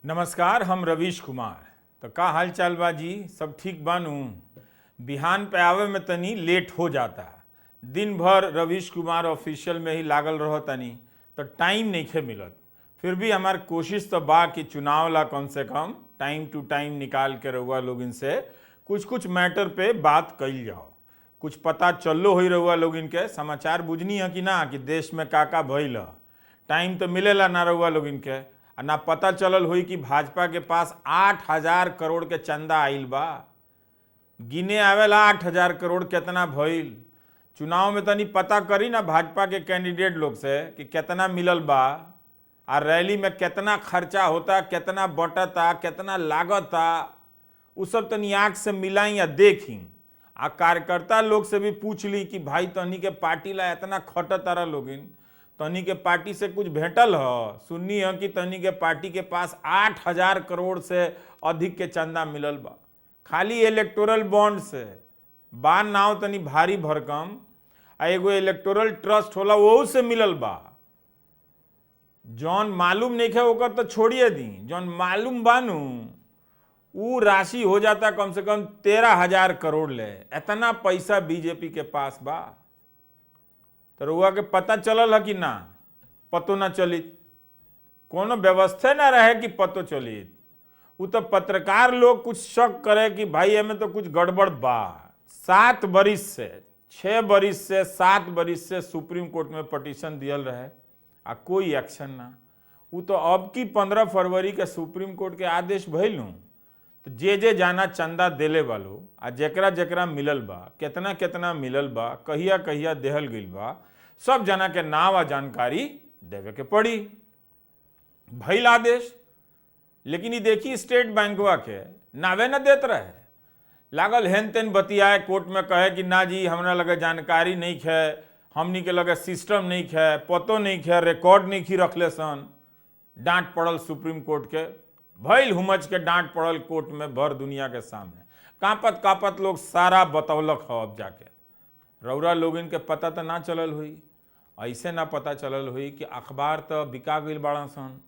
नमस्कार, हम रवीश कुमार। तो का हाल चाल बा जी? सब ठीक बानू? बिहान पे आवे में तनी लेट हो जाता। दिन भर रवीश कुमार ऑफिशियल में ही लागल रहो तनी, तो टाइम नहीं खे मिलत। फिर भी हमार कोशिश तो बा कि चुनाव ला कम से कम टाइम टू टाइम निकाल के रहुआ लोग इनसे कुछ कुछ मैटर पे बात कइल जाओ। कुछ पता चलो ही रहुआ लोग इनके समाचार बुझनी है कि ना, कि देश में का भइल ह। टाइम तो मिलेला ना रहुआ लोग इनके, आ ना पता चलल हुई कि भाजपा के पास 8,000 करोड़ के चंदा आइल बा। गिने आवेला 8,000 करोड़ कितना भइल। चुनाव में तनी पता करी ना भाजपा के कैंडिडेट लोग से कि कितना मिलल बा, आ रैली में कितना खर्चा होता, कितना बटता, कितना लागता। उ सब तनी आँख से मिलाई या देखी। आ कार्यकर्ता लोग से भी पूछ ली कि भाई तनी के पार्टी ला इतना खटत तारा लोगिन, तनी के पार्टी से कुछ भेटल ह? सुननी है कि तनी के पार्टी के पास 8,000 करोड़ से अधिक के चंदा मिलल बा, खाली इलेक्टोरल बॉन्ड से। बा नाव तनी भारी भरकम, आ एगो इलेक्टोरल ट्रस्ट होला वहू से मिलल बा। जौन मालूम नहीं है ओकर तो छोड़िए दी, जौन मालूम बानू उ राशि हो जाता कम से कम 13,000 करोड़ ले। इतना पैसा बीजेपी के पास बा। तो रउआ के पता चलल है कि ना? पतो ना चलित, कोनो व्यवस्था ना रहे कि पतो चलित। उ तो पत्रकार लोग कुछ शक करे कि भाई एमे तो कुछ गड़बड़ बा। 7 बरिस से 6 बरिस से 7 बरिस से सुप्रीम कोर्ट में पटिशन दियल रहे, आ कोई एक्शन ना। उ तो अब की 15 फरवरी के सुप्रीम कोर्ट के आदेश भइल नु, तो जे जाना चंदा देले वालो आ जेकरा जेकरा मिलल बा, कितना कितना मिलल बा, कहिया कहिया देहल गइल बा, सब जना के नाम आ जानकारी देवे के पड़ी। भइल आदेश। लेकिन ये देखी स्टेट बैंकवा के नावे न देत रहे, लागल हेन तेन बतियाए कोर्ट में कहे कि ना जी हमरा लगे जानकारी नहीं है, हमनी के लगे सिस्टम नहीं है, पतो नहीं है, रिकॉर्ड नहीं खी रखले सन। डांट पड़ल सुप्रीम कोर्ट के, भइल हुमच के डांट पड़ल कोर्ट में भर दुनिया के सामने। कांपत कांपत लोग सारा बतौलक हो। अब जाके रउरा लोग इनके पता तो ना चलल हुई, ऐसे ना पता चलल हुई कि अखबार तो बिका गइल बाड़ा सन,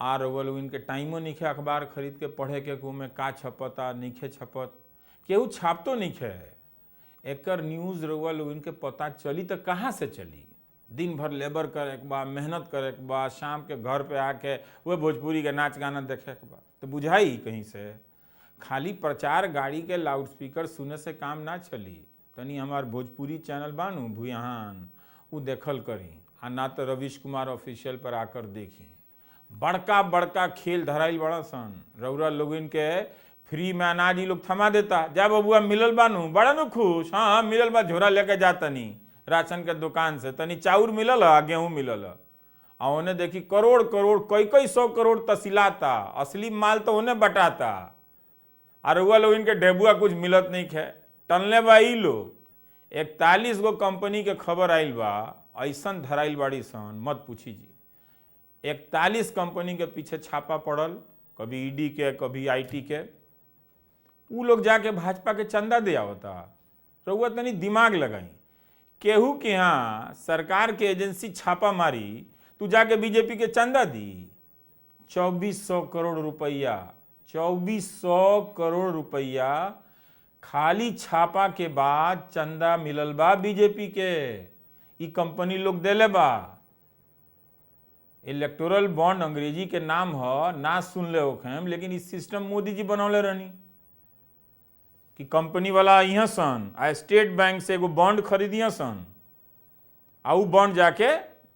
आ रउआ लोग इनके टाइमो नहीं है अखबार खरीद के पढ़े के को में का छपता नहीं छपत, केहू छापतो नहीं है। एकर न्यूज़ रउआ लोग इनके पता चली तो कहाँ से चली? दिन भर लेबर करे के बा, मेहनत करे के बा, शाम के घर पे आके वह भोजपुरी के नाच गाना देखे के बा, तो बुझाई कहीं से। खाली प्रचार गाड़ी के लाउड स्पीकर सुने से काम ना चली। तनी हमार भोजपुरी चैनल बानू भुयान, उ देखल करी, आ ना तो रवीश कुमार ऑफिशियल पर आकर देखी। बड़का बड़का खेल धराइल बड़ा सन। रउरा लोगिन के फ्री में अनाज ही लोग थमा देता, जा बबुआ मिलल बानू, बड़ा नु खुश, हाँ मिलल बा, झोरा लेके जा तनी राशन के दुकान से, तनी चाउर मिलल है, गेहूं मिलल है। आ उन्हें देखी करोड़ करोड़ कई 100 करोड़ तसिलाता, असली माल तो उन्हें बटाता। और रउआ लोग इनके डेबुआ कुछ मिलत नहीं है। टनले बा ई लोग 41 गो कंपनी के खबर आइल बा, ऐसन धराइल बाड़ी सन मत पूछी जी। 41 कंपनी के पीछे छापा पड़ल, कभी ईडी के कभी आईटी के। उ लोग जाके भाजपा के चंदा दे आवता। रउआ तनी दिमाग लगाई, केहू के यहाँ सरकार के एजेंसी छापा मारी, तू जाके बीजेपी के चंदा दी। 2400 करोड़ रुपया, 2400 करोड़ रुपया खाली छापा के बाद चंदा मिलल बा बीजेपी के। ई कंपनी लोग देले बा। इलेक्टोरल बॉन्ड अंग्रेजी के नाम ह, ना सुन ले होखेम, लेकिन इस सिस्टम मोदी जी बनौले रहनी कि कंपनी वाला यहाँ सन आ स्टेट बैंक से एगो बॉन्ड खरीदिया सन, आ उ बॉन्ड जाके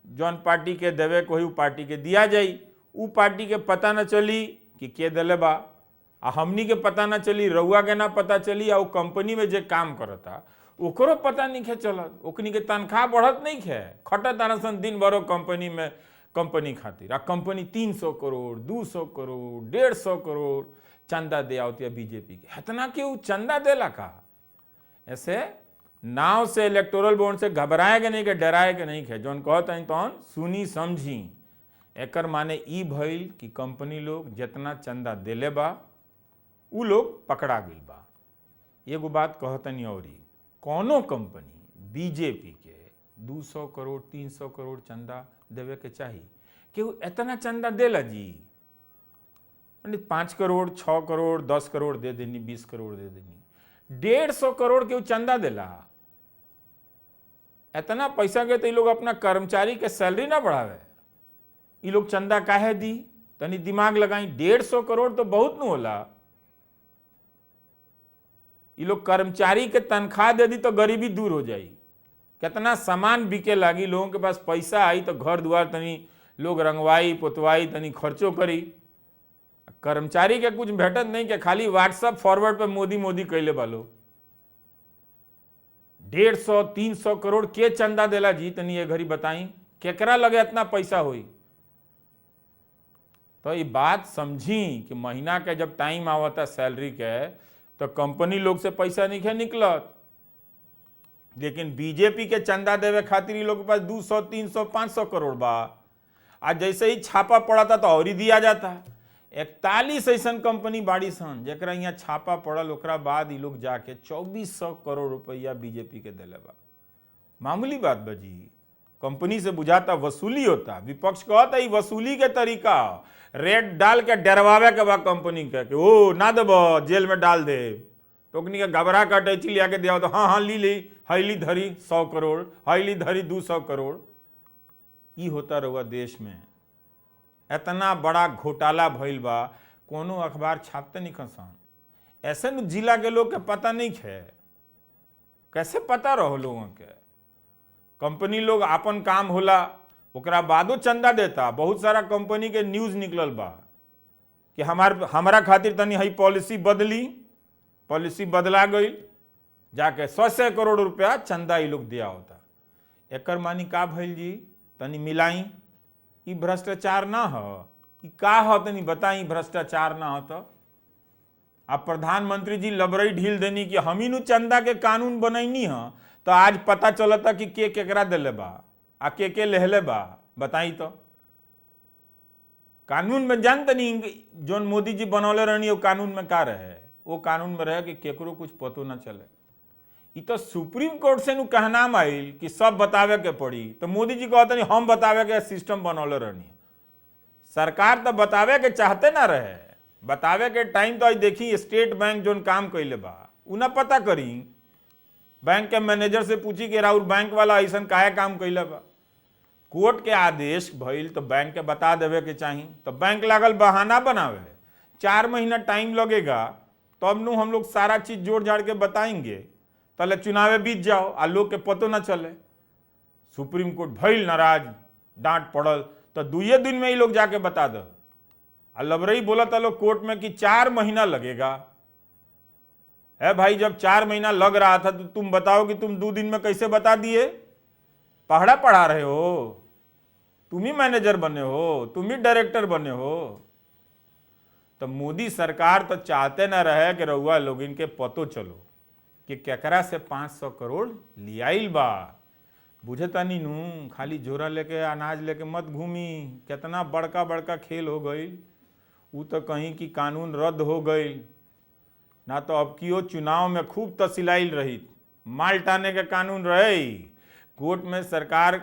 जौन पार्टी के देवे को ही उ पार्टी के दिया जाई। उ पार्टी के पता न चली कि के देले बा, आ हमनी के पता न चली, रउआ के ना पता चली, आ उ कंपनी में जे काम करता ओकरो पता नहीं है चलत। ओकनी के तनख्वाह बढ़त नहीं है, खटत तारा सन दिन भरो कंपनी में, कंपनी खातिर। आ कंपनी 300 करोड़ 200 करोड़ 150 करोड़ चंदा दे आवती है बीजेपी के। इतना क्यों चंदा देला का? ऐसे नाव से इलेक्टोरल बॉन्ड से घबराए के नहीं, के डराए के नहीं है। जौन कहत हैं तौन सुनी समझी। एकर माने ई भइल कि कंपनी लोग जितना चंदा देले बा उ लोग पकड़ा गइल बा। एगो बात कहतनी औरी, कौनो कंपनी बीजेपी के 200 करोड़ 300 करोड़ चंदा देवे के चाहिए? केहू इतना चंदा देला जी? पंडित 5 करोड़ 6 करोड़ 10 करोड़ दे देनी, 20 करोड़ दे देनी, 150 करोड़ के चंदा देला। इतना पैसा के तो ये लोग अपना कर्मचारी के सैलरी ना बढ़ावे, ये लोग चंदा काहे दी? तनी दिमाग लगाई, 150 करोड़ तो बहुत न होला। ये लोग कर्मचारी के तनख्वाह दे दी तो गरीबी दूर हो जाई, कितना सामान बिके लागी, लोगों के पास पैसा आई तो घर द्वार तनी लोग रंगवाई पोतवाई तनी खर्चो करी। कर्मचारी के कुछ भेटत नहीं कि खाली व्हाट्सएप फॉरवर्ड पे मोदी मोदी कैले बालो। 150-300 करोड़ के चंदा देला जी? तनी ये घड़ी बताई केकरा लगे इतना पैसा हुई? तो ये बात समझी कि महीना के जब टाइम आवता सैलरी के तो कंपनी लोग से पैसा नहीं है निकलत, लेकिन बीजेपी के चंदा देवे खातिर लोग के पास 200, 300, 500 करोड़ बा। आज जैसे ही छापा पड़ा था तो और ही दिया जाता। 41 ऐसा कंपनी बाड़ी सन जरा यहाँ छापा पड़ल, ओकरा बाद ये लोग जाके 2400 करोड़ रुपया बीजेपी के दिले बा। मामूली बात बजी, कंपनी से बुझाता वसूली होता। विपक्ष कहता ये वसूली के तरीका, रेट डाल के डरवावे के बा कंपनी के कि ओ ना देब जेल में डाल दे, तो के घबरा का टैची लिया के दिया तो हाँ ली हैली धरी 100 करोड़, हैली धरी 200 करोड़। ये होता रहुआ देश में। इतना बड़ा घोटाला भइल बा, कोनो अखबार छापते नहीं खसान। ऐसे न जिला के लोग के पता नहीं है, कैसे पता रहो लोगों के? कंपनी लोग अपन काम होला ओकरा बादो चंदा देता। बहुत सारा कंपनी के न्यूज निकलल बा कि हमारा खातिर तनी हई पॉलिसी बदली, पॉलिसी बदला गई, जाके 100 करोड़ रुपया चंदा ये लोग दिया होता। एकर मानी का भइल जी? तनी मिलाई, ई भ्रष्टाचार ना हो? ई का हो तनी बताई, भ्रष्टाचार ना हो तो? अब प्रधानमंत्री जी लबरई ढील देनी कि हम ही नु चंदा के कानून बनैनी ह, तो आज पता चलता कि के केकरा दिले बा आ के लेहले बा। बताई तो कानून में जानते नहीं जोन मोदी जी बनौले रहनी वो कानून में का रहे? वो कानून में रहे कि केकरो कुछ पतो ना चले। ये तो सुप्रीम कोर्ट से नु कहनाम आइल कि सब बतावे के पड़ी, तो मोदी जी कहते नहीं हम बतावे के सिस्टम बनौले रहनी। सरकार तो बतावे के चाहते ना रहे, बतावे के टाइम तो आज देखी स्टेट बैंक जोन काम कैले बा उना पता करी, बैंक के मैनेजर से पूछी कि राउर बैंक वाला ऐसा काहे काम कैले बा। कोर्ट के आदेश भइल तो बैंक के बता देवे के चाहिए, तो बैंक लागल बहाना बनावे 4 महीना टाइम लगेगा, तब नु हम लोग सारा चीज जोड़ जाड़ के बताएंगे, तले चुनावे बीत जाओ आ लोग के पतो ना चले। सुप्रीम कोर्ट भइल नाराज, डांट पड़ल, तो 2 दिन में ही लोग जाके बता दो। आ लबरई बोला था लोग कोर्ट में कि 4 महीना लगेगा। है भाई, जब 4 महीना लग रहा था तो तुम बताओ कि तुम 2 दिन में कैसे बता दिए? पढ़ा पढ़ा रहे हो, तुम ही मैनेजर बने हो, तुम ही डायरेक्टर बने हो। तो मोदी सरकार तो चाहते ना रहे कि रउआ लोग इनके पतो चलो कि केकरा से 500 करोड़ लियाइल बा। बुझता नहीं नू, खाली झोरा लेके अनाज लेके मत घूमी। कितना बड़का बड़का खेल हो गई। वो तो कहीं की कानून रद्द हो गई ना, तो अब की चुनाव में खूब तसिलाइल रही, माल टाने के कानून रहे। कोर्ट में सरकार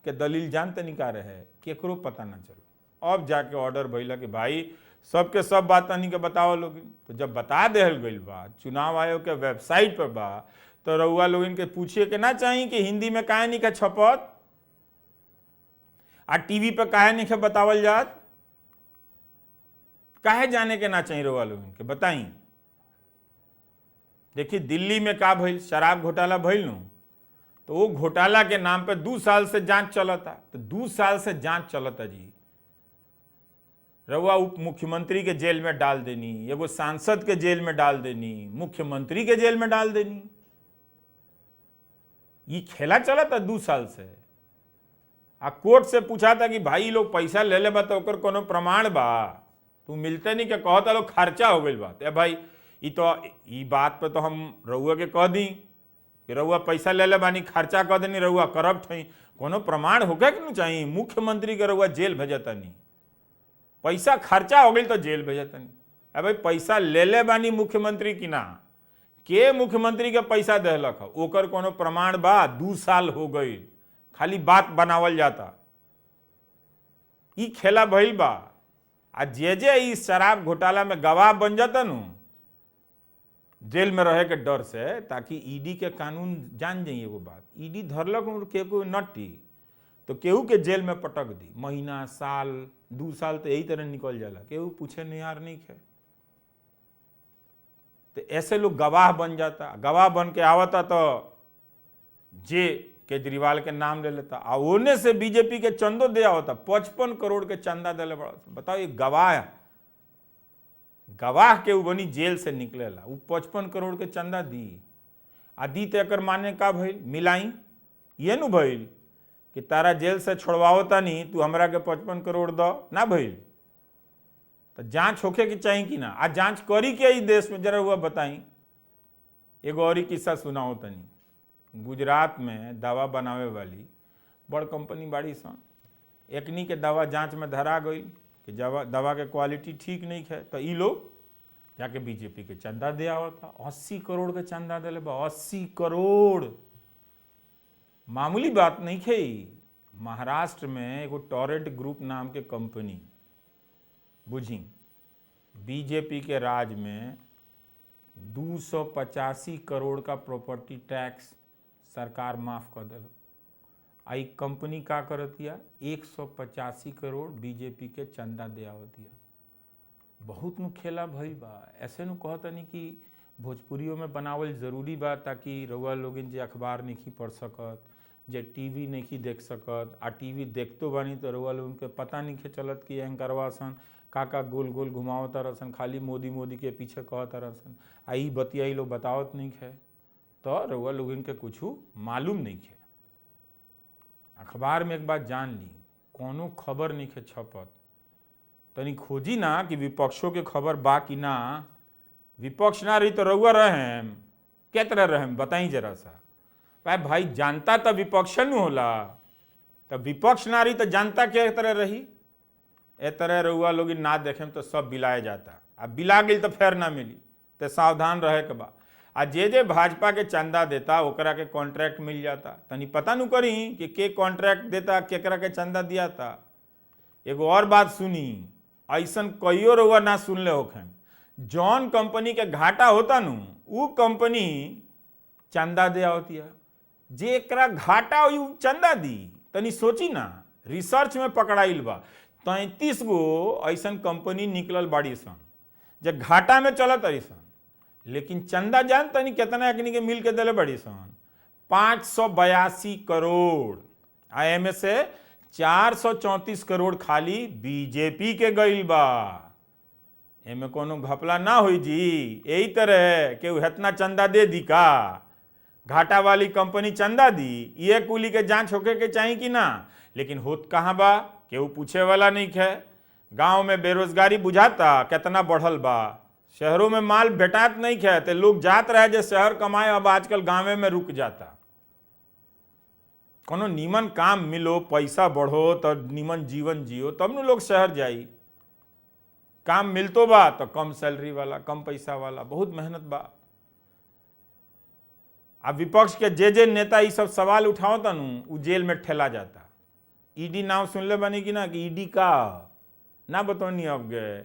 के दलील जानते नहीं का रहे, केकरो पता ना चलो। अब जाके ऑर्डर भइला कि भाई सबके सब बात नहीं के बताओ लोग। तो जब बता देहल गई बा, चुनाव आयोग के वेबसाइट पर बा, तो रउआ लोग इनके पूछिए के ना चाहिए कि हिंदी में काहे नहीं के छपत आ टीवी पे काहे नहीं के बतावल जात? काहे जाने के ना चाहिए रउआ लोग इनके बताई। देखिए दिल्ली में का भइल, शराब घोटाला भइल नु, तो वो घोटाला के नाम पे 2 साल से जांच चलता। तो 2 साल से जांच चलता जी। रउआ उप मुख्यमंत्री के जेल में डाल देनी, एगो सांसद के जेल में डाल देनी, मुख्यमंत्री के जेल में डाल देनी। ये खेला चला था 2 साल से। आ कोर्ट से पूछा था कि भाई लोग पैसा ले ले बा तो ओकर कोनो प्रमाण बा? तू मिलते नहीं के कहता लोग खर्चा हो गई बात। भाई ई बात पे तो हम रउआ के कह दी कि रउआ पैसा ले ले बानी, खर्चा कह देनी, रउआ करप्ट है, कोनो प्रमाण होगा कि नहीं चाहिए? मुख्यमंत्री के रउआ जेल भेजता नहीं, पैसा खर्चा हो गई तो जेल भेजता नहीं। भाई पैसा ले ले बानी मुख्यमंत्री की ना, के मुख्यमंत्री के पैसा देहलक है ओकर कोनो प्रमाण बा? 2 साल हो गई, खाली बात बनावल जाता। ई खेला भइल बा। आ जे इस शराब घोटाला में गवाह बन जाता नु जेल में रहे के डर से, ताकि ईडी के कानून जान जाइए एगो बात, ईडी धरलक के कोई नटी तो केहू के जेल में पटक दी, महीना साल 2 साल तो यही तरह निकल जाला, केहू पूछे निहार नहीं है। तो ऐसे लोग गवाह बन जाता, गवाह बन के आवता तो जे केजरीवाल के नाम ले लेता, आ ओने से बीजेपी के चंदो दे आवता, 55 करोड़ के चंदा दिले बड़ा। बताओ ये गवाह के उ बनी जेल से निकलेला, उ 55 करोड़ के चंदा दी। आदि तो एकर माने का भइल, मिलाई ये नु भइल कि तारा जेल से छोड़वाओता नहीं, तू हमरा के 55 करोड़ दो ना भइल। तो जांच होके की चाहिए कि ना, आ जांच करी के इस देश में, जरा हुआ बताई। एगो और ही किस्सा सुनाओ तनी। गुजरात में दवा बनावे वाली बड़ कंपनी बाड़ी सन, एकनी के दवा जांच में धरा गई कि दवा के क्वालिटी ठीक नहीं है, तो ई लोग जाके बीजेपी के चंदा दे आवता, 80 करोड़ के चंदा दिले बा, 80 करोड़। मामूली बात नहीं है। महाराष्ट्र में एगो टॉरेंट ग्रुप नाम के कंपनी, बुझी बीजेपी के राज में 285 करोड़ का प्रॉपर्टी टैक्स सरकार माफ कर दिल। आई कंपनी का करतिया 185 करोड़ बीजेपी के चंदा दे आवतिया। बहुत नु खेला भइल बा। ऐसे नु कहतनी कि भोजपुरियों में बनावल जरूरी बा, ताकि रउआ लोगन जे अखबार नहीं पढ़ सकत, जे टीवी नहीं देख सकत, आ टीवी देखतो बानी तो रउआ लोगन के पता नहीं चलत कि एंकरवा सन का गोल गोल घुमावता रहसन, खाली मोदी मोदी के पीछे कहता रहसन, आ ई बतिया लोग बतावत नहीं है, तो रउआ लोगन के कुछ मालूम नहीं है। अखबार में एक बात जान ली, कोनो खबर नहीं है छपत, तनी खोजी ना कि विपक्षों के खबर बा कि ना। विपक्ष ना रही तो रउआ रहेम के तरह रहेम, बताई जरा सा। भाई जानता तो विपक्ष न होला, तो विपक्ष ना रही तो जानता के तरह रही। ए तरह रउआ लोग ना देखेम तो सब बिलाए जाता, अब बिला गई तो फेर ना मिली, तो सावधान रहे के बा। आ जे भाजपा के चंदा देता ओकरा के कॉन्ट्रैक्ट मिल जाता, तनी पता नु करी कि के कॉन्ट्रैक्ट देता, केकरा के चंदा दिया था। एगो और बात सुनी, ऐसन कईयो रउआ ना सुनले होखेम, जौन कंपनी के घाटा होता नु उ कंपनी चंदा दे आवतिया, जे एकरा घाटा हो चंदा दी। तनी सोची ना, रिसर्च में पकड़ाइल बा 33 गो ऐसन कंपनी निकलल बाड़ी सन जे घाटा में चलत रही सन, लेकिन चंदा जान तनी कितना एकनी के मिल के दिले बड़ी सन, 582 करोड़। आ में से 434 करोड़ खाली बीजेपी के गईल बा। एमे कोनो घपला ना हुई जी, यही तरह के हेतना चंदा दे दी का, घाटा वाली कंपनी चंदा दी, ये कुली के जांच होके के चाहिए कि ना। लेकिन होत कहाँ बा, केहू पूछे वाला नहीं है। गांव में बेरोजगारी बुझाता कितना बढ़ल बा, शहरों में माल भेटात नहीं है, तो लोग जात रहे जे शहर कमाए, अब आजकल गांवे में रुक जाता। कोनो नीमन काम मिलो, पैसा बढ़ो, तो नीमन जीवन जियो, तब न लोग शहर जाई। काम मिलतो बा तो कम सैलरी वाला, कम पैसा वाला, बहुत मेहनत बा। अब विपक्ष के जे नेता ये सब सवाल उठावता नु उ जेल में ठेला जाता। ईडी नाम सुनले बनी कि ना, कि ईडी का ना बतौनी। अब गए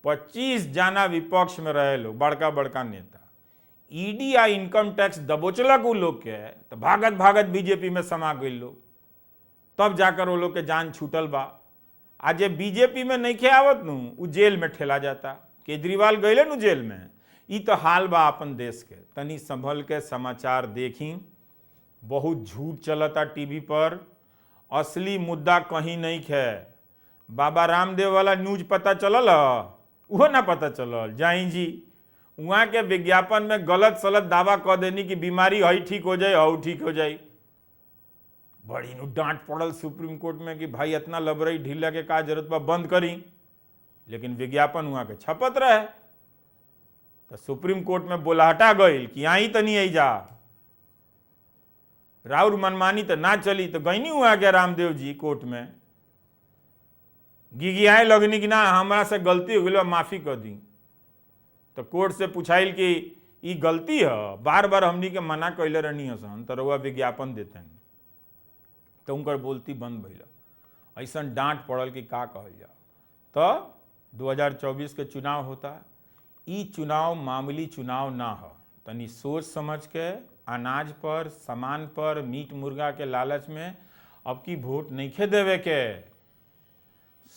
25 जाना विपक्ष में रहे लोग, बड़का बड़का नेता। ईडी आ इनकम टैक्स दबोचलक उ लोग के, तो भागत भागत बीजेपी में समा गई लोग, तब जाकर वो लोग के जान छूटल बा। आज बीजेपी में नहीं खे आवत नु उ जेल में ठेला जाता। केजरीवाल गए नु जेल में। ई तो हाल बा अपन देश के। तनी संभल के समाचार देखी, बहुत झूठ चलता टीवी पर, असली मुद्दा कहीं नहीं है। बाबा रामदेव वाला न्यूज पता चलल, वो ना पता चलल। जाई जी वहाँ के विज्ञापन में गलत सलत दावा कह देनी कि बीमारी हई ठीक हो जाए, हऊ ठीक हो जाए। बड़ी नु डांट पड़ल सुप्रीम कोर्ट में कि भाई इतना लबरई ढीला के का जरूरत बा, बंद करी। लेकिन विज्ञापन वहाँ के छपत रहे, तो सुप्रीम कोर्ट में बोलाहटा गई कि आई तो नहीं आई जा, राउर मनमानी तो ना चली। तो गई नहीं हुआ क्या रामदेव जी कोर्ट में, गिगियाए लगनी कि ना हमारा से गलती हो गई, माफी कर दी। तो कोर्ट से पूछाइल कि ई गलती है, बार बार हमनी के मना कैले रहनी हसन, तो रउआ विज्ञापन देते हैं, तो उनकर बोलती बंद भइल। ऐसा डांट पड़ल कि का कहल जा। तो 2024 के चुनाव होता। ई चुनाव मामूली चुनाव ना हो, तनी सोच समझ के अनाज पर, सामान पर, मीट मुर्गा के लालच में अब की वोट नहीं देवे के।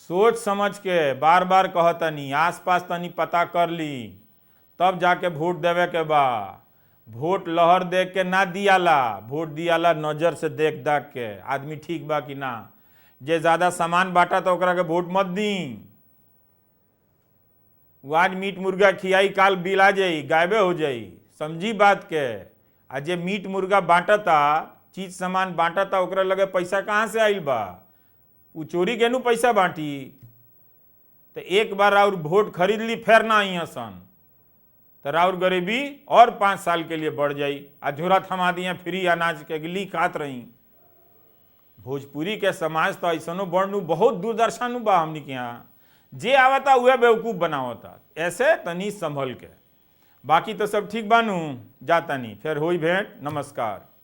सोच समझ के बार बार कहतनी, आसपास तनी पता कर ली तब जाके वोट देवे के बा। वोट लहर देख के ना दियाला, वोट दियाला नजर से देख दाख के आदमी ठीक बा कि ना। जे ज्यादा सामान बांटा तो ओकरा के वोट मत दी। वो आज मीट मुर्गा खियाई, काल बिला जाई, गायबे हो जाई, समझी बात के। आ जे मीट मुर्गा बांटता, चीज सामान बांटता, ओकरा लगे पैसा कहाँ से आइल बा? वो चोरी के नु पैसा बांटी। तो एक बार और वोट खरीद ली, फिर ना आई सन तो राउर गरीबी और 5 साल के लिए बढ़ जाई। आ झोरा थमा दिया फ्री अनाज के गिली खात रही। भोजपुरी के समाज तो ऐसनो बढ़नु बहुत दूरदर्शन बा हमनी के यहाँ। जे आवता उहे बेवकूफ बनावता, ऐसे तनी संभल के। बाकी तो सब ठीक बानू, जाता नहीं, फिर होई भेंट, नमस्कार।